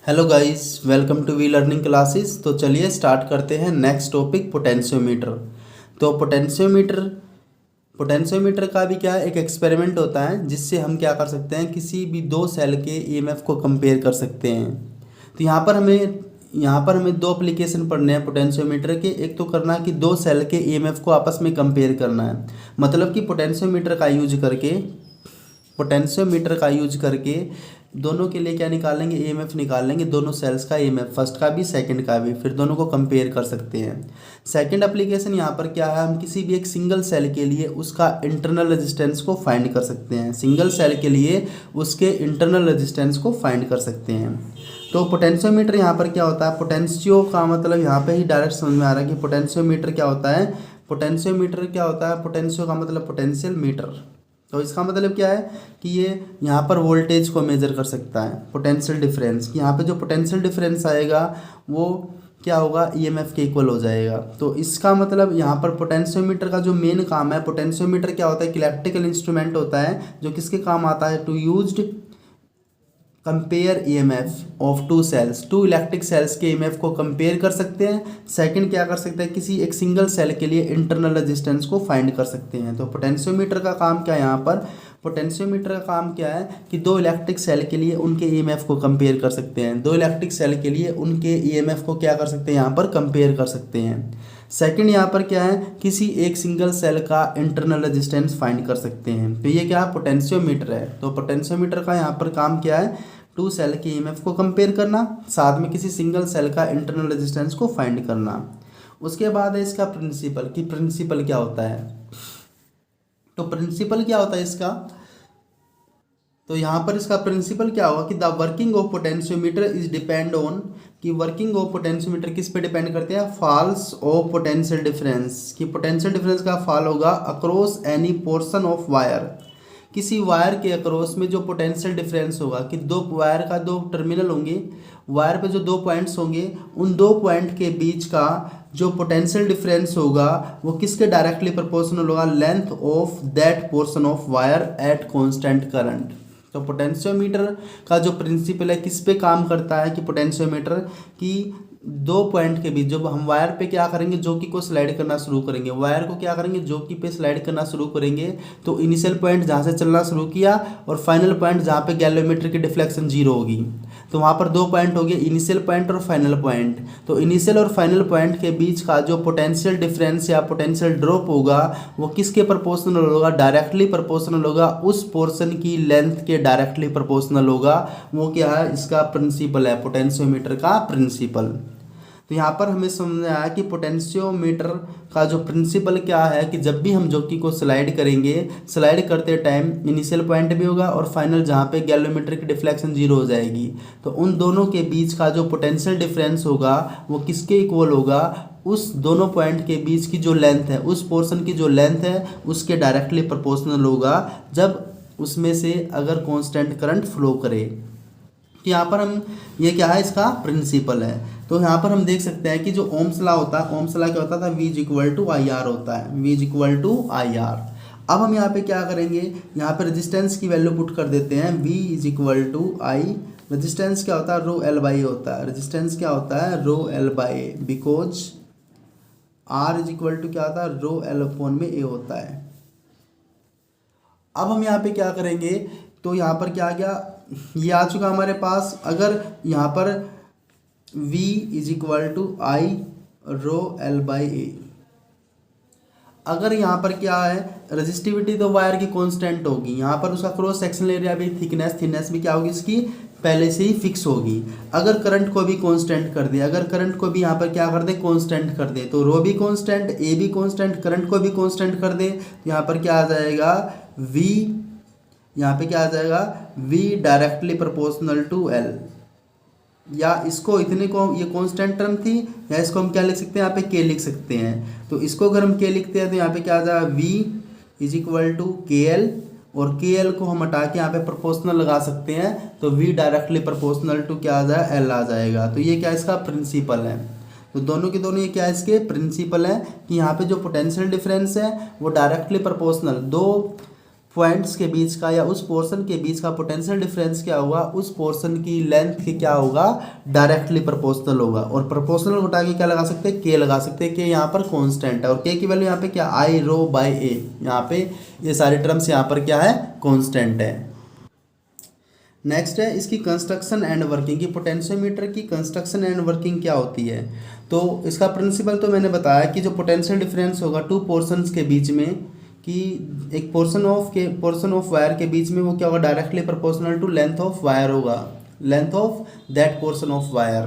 Hello guys, welcome to V learning classes. तो चलिए start करते हैं नेक्स्ट टॉपिक पोटेंशियोमीटर। तो पोटेंशियोमीटर का भी क्या है, एक एक्सपेरिमेंट होता है जिससे हम क्या कर सकते हैं, किसी भी दो सेल के ईएमएफ को कंपेयर कर सकते हैं। तो यहाँ पर हमें दो एप्लीकेशन पढ़ने हैं पोटेंशियोमीटर के। एक तो करना है कि दो सेल के ईएमएफ को आपस में कंपेयर करना है, मतलब कि पोटेंशियोमीटर का यूज करके दोनों के लिए क्या निकालेंगे, ईएमएफ निकाल लेंगे, दोनों सेल्स का ईएमएफ, फर्स्ट का भी सेकंड का भी, फिर दोनों को कंपेयर कर सकते हैं। सेकंड एप्लीकेशन यहाँ पर क्या है, हम किसी भी एक सिंगल सेल के लिए उसका इंटरनल रेजिस्टेंस को फाइंड कर सकते हैं। सिंगल सेल के लिए उसके इंटरनल रेजिस्टेंस को फाइंड कर सकते हैं। तो पोटेंशियोमीटर यहाँ पर क्या होता है, पोटेंशियो का मतलब यहाँ पे ही डायरेक्ट समझ में आ रहा है कि पोटेंशियोमीटर क्या होता है। पोटेंशियो का मतलब पोटेंशियल मीटर। तो इसका मतलब क्या है कि ये यहाँ पर वोल्टेज को मेजर कर सकता है, पोटेंशियल डिफरेंस। यहाँ पे जो पोटेंशियल डिफरेंस आएगा वो क्या होगा, ईएमएफ के इक्वल हो जाएगा। तो इसका मतलब यहाँ पर पोटेंशियोमीटर का जो मेन काम है, पोटेंशियोमीटर क्या होता है, इलेक्ट्रिकल इंस्ट्रूमेंट होता है जो किसके काम आता है, to used compare EMF of two electric cells के ईएमएफ को कंपेयर कर सकते हैं। सेकंड क्या कर सकते हैं, किसी एक सिंगल सेल के लिए इंटरनल रेजिस्टेंस को फाइंड कर सकते हैं। तो पोटेंशियोमीटर का काम क्या है, यहाँ पर पोटेंशियोमीटर का काम क्या है कि दो इलेक्ट्रिक सेल के लिए उनके ईएमएफ को कंपेयर कर सकते हैं। दो इलेक्ट्रिक सेल के लिए उनके ईएमएफ को क्या कर सकते हैं, यहाँ पर कंपेयर कर सकते हैं। सेकंड यहाँ पर क्या है, किसी एक सिंगल सेल का इंटरनल रेजिस्टेंस फाइंड कर सकते हैं। तो ये क्या है, पोटेंशियोमीटर है। तो पोटेंशियोमीटर का यहाँ पर काम क्या है, टू सेल के ईएमएफ को कंपेयर करना, साथ में किसी सिंगल सेल का इंटरनल रेजिस्टेंस को फाइंड करना। उसके बाद है इसका प्रिंसिपल क्या होता है। तो प्रिंसिपल क्या होता है इसका, तो यहाँ पर इसका प्रिंसिपल क्या होगा कि the working of potentiometer is depend on, कि वर्किंग ऑफ पोटेंशियोमीटर किस पे डिपेंड करते हैं, फॉल्स ऑफ पोटेंशियल डिफरेंस, कि पोटेंशियल डिफरेंस का फॉल होगा across any portion of wire. किसी वायर के अक्रॉस में जो पोटेंशियल डिफरेंस होगा, कि दो वायर का दो टर्मिनल होंगे, वायर पे जो दो पॉइंट्स होंगे, उन दो पॉइंट के बीच का जो पोटेंशियल डिफरेंस होगा वो किसके डायरेक्टली प्रोपोर्शनल होगा, length of that portion of wire at constant current. तो पोटेंशियोमीटर का जो प्रिंसिपल है किस पे काम करता है, कि पोटेंशियोमीटर की दो पॉइंट के बीच, जब हम वायर पे क्या करेंगे, जोकी को स्लाइड करना शुरू करेंगे, वायर को क्या करेंगे, जोकी पे स्लाइड करना शुरू करेंगे, तो इनिशियल पॉइंट जहाँ से चलना शुरू किया और फाइनल पॉइंट जहाँ पे गैलोमीटर की डिफ्लेक्शन जीरो होगी, तो वहाँ पर दो पॉइंट हो गए, इनिशियल पॉइंट और फाइनल पॉइंट। तो इनिशियल और फाइनल पॉइंट के बीच का जो पोटेंशियल डिफरेंस या पोटेंशियल ड्रॉप होगा वो किसके प्रोपोर्शनल होगा, डायरेक्टली प्रोपोर्शनल होगा, उस पोर्शन की लेंथ के डायरेक्टली प्रोपोर्शनल होगा। वो क्या है, इसका प्रिंसिपल है, पोटेंशियोमीटर का प्रिंसिपल। तो यहाँ पर हमें समझ में आया कि पोटेंशियोमीटर का जो प्रिंसिपल क्या है, कि जब भी हम जोकी को स्लाइड करेंगे, स्लाइड करते टाइम इनिशियल पॉइंट भी होगा और फाइनल जहाँ पे गैलोमीटर की डिफ्लेक्शन जीरो हो जाएगी, तो उन दोनों के बीच का जो पोटेंशियल डिफरेंस होगा वो किसके इक्वल होगा, उस दोनों पॉइंट के बीच की जो लेंथ है, उस पोर्शन की जो लेंथ है उसके डायरेक्टली प्रोपोर्शनल होगा, जब उसमें से अगर कांस्टेंट करंट फ्लो करे। तो यहाँ पर हम, ये क्या है, इसका प्रिंसिपल है। तो यहाँ पर हम देख सकते हैं कि जो ओम्स लॉ होता है, ओम्स लॉ क्या होता था, V is equal to I R होता है, V is equal to I R. अब हम यहाँ पे क्या करेंगे, यहाँ पे रेजिस्टेंस की वैल्यू पुट कर देते हैं, V is equal to I, resistance क्या होता है, रो एल बाई होता है, रेजिस्टेंस क्या होता है, rho L by, because R is equal to क्या होता है, रो एल अपॉन में ए होता है। अब हम यहाँ पे क्या करेंगे, तो यहाँ पर क्या आ गया, ये आ चुका हमारे पास। अगर यहाँ पर V is equal to I rho L by A, अगर यहाँ पर क्या है, रजिस्टिविटी तो वायर की कांस्टेंट होगी, यहाँ पर उसका क्रॉस सेक्शनल एरिया भी, थिकनेस भी क्या होगी इसकी, पहले से ही फिक्स होगी। अगर करंट को भी कांस्टेंट कर दे, अगर करंट को भी यहाँ पर क्या कर दे, कांस्टेंट कर दे, तो रो भी कांस्टेंट, ए भी कांस्टेंट, करंट को भी कांस्टेंट कर दे, तो यहाँ पर क्या आ जाएगा, V, यहाँ पे क्या आ जाएगा, V directly proportional to L, या इसको इतने को, ये कांस्टेंट टर्म थी, या इसको हम क्या लिख सकते हैं, यहाँ पे के लिख सकते हैं। तो इसको अगर हम के लिखते हैं तो यहाँ पे क्या आ जाएगा, V इज इक्वल टू के एल, और के एल को हम हटा के यहाँ पे प्रोपोर्शनल लगा सकते हैं, तो V डायरेक्टली प्रोपोर्शनल टू क्या आ जाएगा, एल आ जाएगा। तो ये क्या इसका प्रिंसिपल है। तो दोनों के दोनों ये क्या इसके प्रिंसिपल है, कि यहाँ पे जो पोटेंशियल डिफरेंस है वो डायरेक्टली प्रोपोर्शनल, दो पॉइंट्स के बीच का या उस पोर्शन के बीच का पोटेंशियल डिफरेंस क्या होगा, उस पोर्शन की लेंथ के क्या होगा, डायरेक्टली प्रोपोर्शनल होगा। और प्रोपोर्शनल उठा के क्या लगा सकते हैं, के लगा सकते हैं, के यहाँ पर कांस्टेंट है और के की वैल्यू यहाँ पे क्या, आई रो बाय ए, यहाँ पे ये सारे टर्म्स यहाँ पर क्या है, कांस्टेंट है। नेक्स्ट है इसकी कंस्ट्रक्शन एंड वर्किंग की, पोटेंशियोमीटर की कंस्ट्रक्शन एंड वर्किंग क्या होती है। तो इसका प्रिंसिपल तो मैंने बताया कि जो पोटेंशियल डिफरेंस होगा टू पोर्शंस के बीच में, कि एक पोर्शन ऑफ वायर के बीच में वो क्या होगा, directly proportional to length of wire होगा, length of that portion of wire.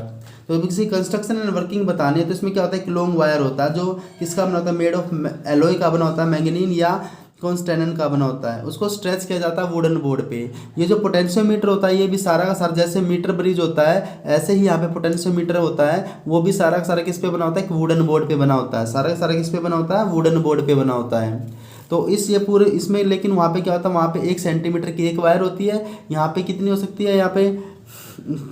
तो किसी कंस्ट्रक्शन एंड वर्किंग बतानी है तो इसमें क्या होता है कि लॉन्ग वायर होता है जो किसका बना होता है, मेड ऑफ एलॉय का बना होता है, मैंगनीन या कॉन्स्टेनन का बना होता है, उसको स्ट्रेच किया जाता है वुडन बोर्ड पे। ये जो पोटेंशियोमीटर होता है ये भी सारा का सारा, जैसे मीटर ब्रिज होता है ऐसे ही यहाँ पे पोटेंशियोमीटर होता है, वो भी सारा का सारा किस पे बना होता है, वुडन बोर्ड पे बना होता है, सारा का सारा किस पे बना होता है, वुडन बोर्ड पे बना होता है। तो ये पूरे इसमें, लेकिन वहाँ पे क्या होता है, वहाँ पे 1 सेंटीमीटर की एक वायर होती है, यहाँ पे कितनी हो सकती है, यहाँ पे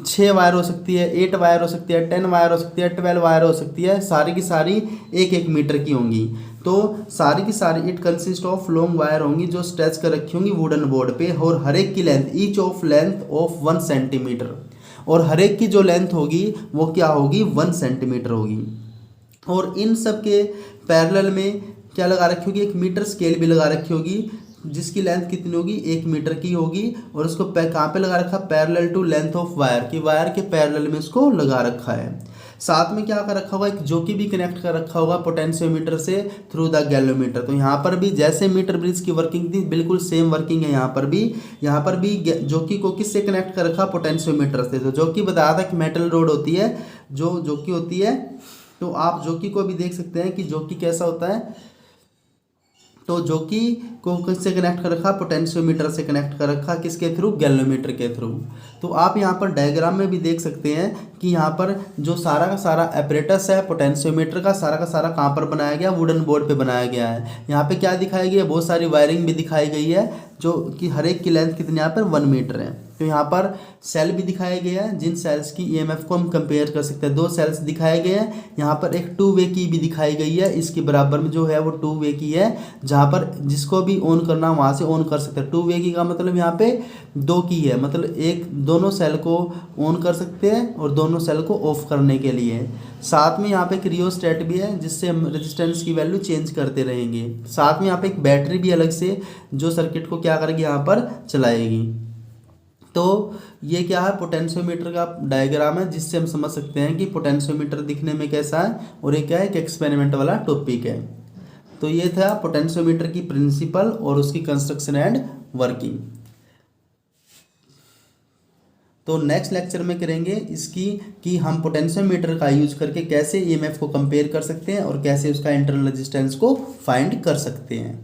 6 वायर हो सकती है, 8 वायर हो सकती है, 10 वायर हो सकती है, 12 वायर हो सकती है, सारी की सारी 1-1 मीटर की होंगी। तो सारी की सारी it consist of long wire होंगी जो स्ट्रेच कर रखी होंगी वुडन बोर्ड पे, और हर एक की length each of length of 1 centimetre, और हर एक की जो लेंथ होगी वो क्या होगी, 1 सेंटीमीटर होगी। और इन सब के पैरेलल में क्या लगा रखी होगी, एक मीटर स्केल भी लगा रखी होगी जिसकी लेंथ कितनी होगी, 1 मीटर की होगी, और उसको कहाँ पे लगा रखा, parallel to length of wire, की वायर के पैरेलल में इसको लगा रखा है। साथ में क्या कर रखा होगा, एक जोकी भी कनेक्ट कर रखा होगा पोटेंशियोमीटर से थ्रू द गैल्वेमीटर। तो यहाँ पर भी जैसे मीटर ब्रिज की वर्किंग थी बिल्कुल सेम वर्किंग है यहाँ पर भी जोकी को किससे कनेक्ट कर रखा, पोटेंशियोमीटर से। तो जोकी बताया था कि मेटल रोड होती है जो जोकी होती है, तो आप जोकी को भी देख सकते हैं कि जोकी कैसा होता है। तो जोकी को किससे कनेक्ट कर रखा, पोटेंशियोमीटर से कनेक्ट कर रखा, किसके थ्रू, गैल्वेमीटर के थ्रू। तो आप यहाँ पर डायग्राम में भी देख सकते हैं कि यहाँ पर जो सारा का सारा एपरेटस है पोटेंशियोमीटर का सारा कहाँ पर बनाया गया, वुडन बोर्ड पे बनाया गया है। यहाँ पे क्या दिखाई गई है, बहुत सारी वायरिंग भी दिखाई गई है जो कि हर एक की लेंथ कितनी, यहाँ पर 1 मीटर है। तो यहाँ पर सेल भी दिखाए गए हैं जिन सेल्स की ईएमएफ को हम कंपेयर कर सकते हैं। 2 सेल्स दिखाए गए हैं, यहाँ पर एक 2 वे की भी दिखाई गई है, इसके बराबर में जो है वो 2 वे की है, जहाँ पर जिसको भी ऑन करना वहाँ से ऑन कर सकते हैं। 2 वे की का मतलब यहाँ पे 2 की है, मतलब एक दोनों सेल को ऑन कर सकते हैं और दोनों सेल को ऑफ करने के लिए। साथ में यहाँ पे एक रियोस्टेट भी है जिससे हम रेजिस्टेंस की वैल्यू चेंज करते रहेंगे। साथ में यहाँ पे एक बैटरी भी अलग से जो सर्किट को क्या करेगी, यहाँ पर चलाएगी। तो ये क्या है, पोटेंशियोमीटर का डायग्राम है जिससे हम समझ सकते हैं कि पोटेंशियोमीटर दिखने में कैसा है, और ये क्या है, एक एक्सपेरिमेंट वाला टॉपिक है। तो ये था पोटेंशियोमीटर की प्रिंसिपल और उसकी कंस्ट्रक्शन एंड वर्किंग। तो नेक्स्ट लेक्चर में करेंगे इसकी कि हम पोटेंशियोमीटर का यूज करके कैसे ईएमएफ को कंपेयर कर सकते हैं और कैसे उसका इंटरनल रेजिस्टेंस को फाइंड कर सकते हैं।